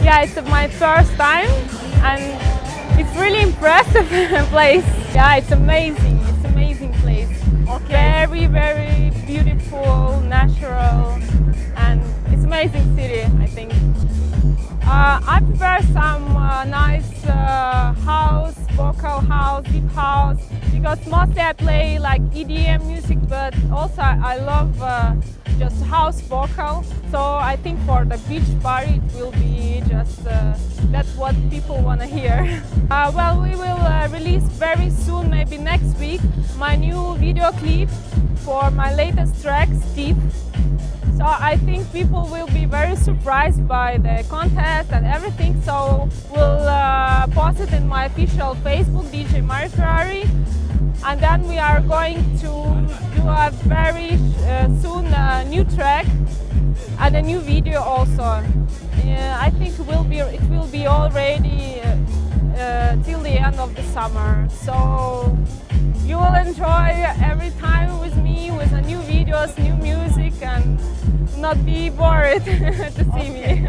Yeah, it's my first time and it's really impressive place. Yeah, it's amazing. It's amazing place. Okay. Very, very beautiful, natural, and it's amazing city, I think. I prepare some nice house, vocal house, deep house, because mostly I play like EDM music, but also I love just house vocal. So I think for the beach party it will be just that's what people want to hear. Well, we will release very soon, maybe next week, my new video clip for my latest track, Steve. So I think people will be very surprised by the contest and everything. So we'll post it in my official Facebook, DJ Mari Ferrari. And then we are going to do a very soon new track and a new video also. I think it will be already till the end of the summer. So you will enjoy every time with me with the new videos, new music, and not be bored to see me.